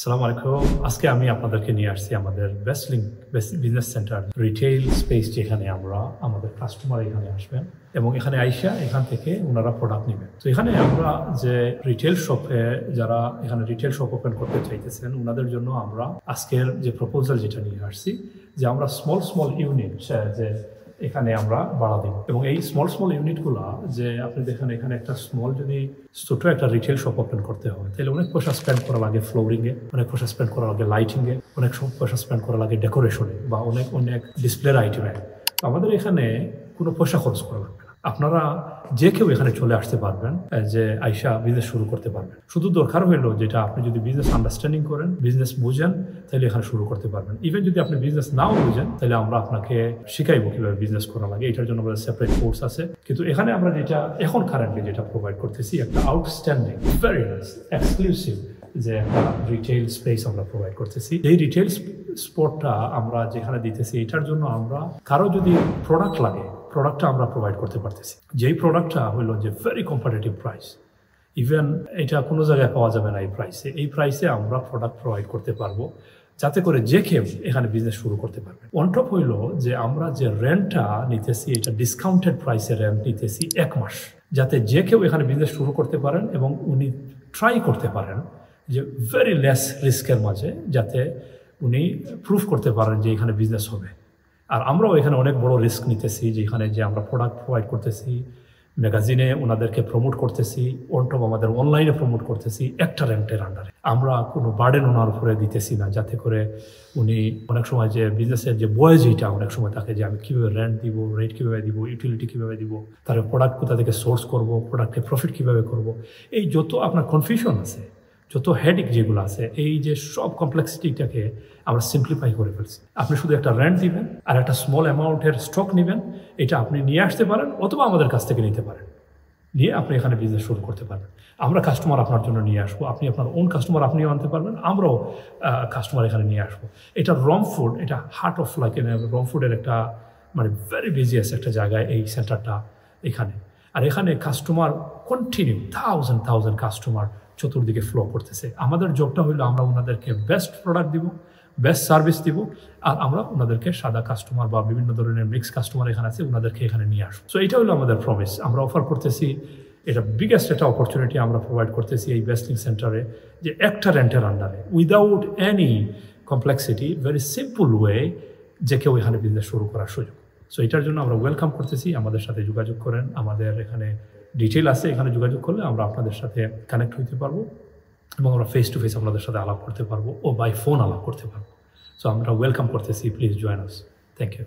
আসসালামু আলাইকুম। আজকে আমি আপনাদেরকে নিয়ে আসছি আমাদের best link business centre retail space, যেখানে আমরা আমাদের কাস্টমার এখানে আসবেন এবং এখানে আইসা এখান থেকে ওনারা প্রোডাক্ট নেবেন। তো এখানে আমরা যে রিটেল শপে যারা এখানে রিটেল শপ ওপেন করতে চাইতেছেন ওনাদের জন্য আমরা আজকের যে প্রপোজাল যেটা নিয়ে আসছি, যে আমরা স্মল ইউনিট যে এখানে আমরা বাড়া দিব এবং এই স্মল ইউনিটগুলা যে আপনি দেখেন এখানে একটা যদি ছোট একটা রিটেল শপ ওপেন করতে হয় তাহলে অনেক পয়সা স্পেন্ড করা লাগে ফ্লোরিংয়ে, অনেক পয়সা স্পেন্ড করা লাগে লাইটিংয়ে, অনেক পয়সা স্পেন্ড করা লাগে ডেকোরেশনে বা অনেক ডিসপ্লের আইটেমে। আমাদের এখানে কোনো পয়সা খরচ করা লাগবে না। আপনারা যে কেউ এখানে চলে আসতে পারবেন, যে আইসা বিজনেস শুরু করতে পারবেন। শুধু দরকার হইলো যেটা আপনি যদি বিজনেস আন্ডারস্ট্যান্ডিং করেন, বিজনেস বুঝেন, তাহলে এখানে শুরু করতে পারবেন। ইভেন যদি আপনি বিজনেস নাও বুঝেন তাহলে আমরা আপনাকে শিখাইবো কিভাবে বিজনেস করা লাগে। এটার জন্য আমাদের সেপারেট কোর্স আছে। কিন্তু এখানে আমরা যেটা এখন কারেন্টলি যেটা প্রোভাইড করতেছি, একটা আউটস্ট্যান্ডিং ভেরি নাইস এক্সক্লুসিভ যে একটা রিটেল স্পেস আমরা প্রোভাইড করতেছি। এই রিটেল স্পটটা আমরা যেখানে দিতেছি, এটার জন্য আমরা কারো যদি প্রোডাক্ট লাগে, প্রোডাক্টটা আমরা প্রোভাইড করতে পারতেছি। যেই প্রোডাক্টটা হলো যে ভেরি কম্পিটিটিভ প্রাইস, ইভেন এটা কোনো জায়গায় পাওয়া যাবে না এই প্রাইসে আমরা প্রোডাক্ট প্রোভাইড করতে পারবো, যাতে করে যে কেউ এখানে বিজনেস শুরু করতে পারবে। অন টপ হইলো যে আমরা যে রেন্টটা নিতেছি, এটা ডিসকাউন্টেড প্রাইসে রেন্ট নিতেছি 1 মাস, যাতে যে কেউ এখানে বিজনেস শুরু করতে পারেন এবং উনি ট্রাই করতে পারেন যে ভেরি লেস রিস্কের মাঝে, যাতে উনি প্রুফ করতে পারেন যে এখানে বিজনেস হবে। আর আমরাও এখানে অনেক বড় রিস্ক নিতেছি, যেখানে যে আমরা প্রোডাক্ট প্রোভাইড করতেছি, ম্যাগাজিনে ওনাদেরকে প্রমোট করতেছি, অনটপ আমাদের অনলাইনে প্রমোট করতেছি একটা রেন্টের আন্ডারে। আমরা কোনো বার্ডেন ওনার উপরে দিতেছি না, যাতে করে উনি অনেক সময় যে বিজনেসের যে বয়স, এইটা অনেক সময় থাকে যে আমি কীভাবে রেন্ট দিব, রেট কীভাবে দিব, ইউটিলিটি কীভাবে দিব, তারপরে প্রোডাক্ট কোথা থেকে সোর্স করব, প্রোডাক্টে প্রফিট কীভাবে করব, এই যত আপনার কনফিউশন আছে, যত হেডেক যেগুলো আছে, এই যে সব কমপ্লেক্সিটিটাকে আমরা সিম্পলিফাই করে ফেলছি। আপনি শুধু একটা রেন্ট দিবেন আর একটা স্মল অ্যামাউন্টের স্টক নেবেন, এটা আপনি নিয়ে আসতে পারেন অথবা আমাদের কাছ থেকে নিতে পারেন, নিয়ে আপনি এখানে বিজনেস শুরু করতে পারবেন। আমরা কাস্টমার আপনার জন্য নিয়ে আসবো, আপনি আপনার ওন কাস্টমার আপনিও আনতে পারবেন, আমরাও কাস্টমার এখানে নিয়ে আসবো। এটা রমফুড, এটা হার্ট অফ লাইক রমফুডের একটা ভেরি বিজিয়েস্ট একটা জায়গায় এই সেন্টারটা এখানে। আর এখানে কাস্টমার কন্টিনিউ থাউজেন্ড কাস্টমার চতুর্দিকে ফ্লো করতেছে। আমাদের জবটা হইলো আমরা ওনাদেরকে বেস্ট প্রোডাক্ট দিব, বেস্ট সার্ভিস দিব, আর আমরা ওনাদেরকে সাদা কাস্টমার বা বিভিন্ন ধরনের মিক্স কাস্টমার এখানে আছে, ওনাদেরকে এখানে নিয়ে আসবো। সো এটা হলো আমাদের প্রমিস। আমরা অফার করতেছি, এটা বিগেস্ট একটা অপরচুনিটি আমরা প্রোভাইড করতেছি এই বেস্ট লিঙ্ক সেন্টারে, যে একটা রেন্টের আন্ডারে without any complexity, very simple way যে কেউ এখানে বিজনেস শুরু করার সুযোগ। সো এটার জন্য আমরা ওয়েলকাম করতেছি। আমাদের সাথে যোগাযোগ করেন, আমাদের এখানে ডিটেল আছে, এখানে যোগাযোগ করলে আমরা আপনাদের সাথে কানেক্ট হইতে পারবো এবং আমরা ফেস টু ফেস আপনাদের সাথে আলাপ করতে পারবো ও বাই ফোন আলাপ করতে পারবো। সো আমরা ওয়েলকাম করতেছি, please join us. Thank you.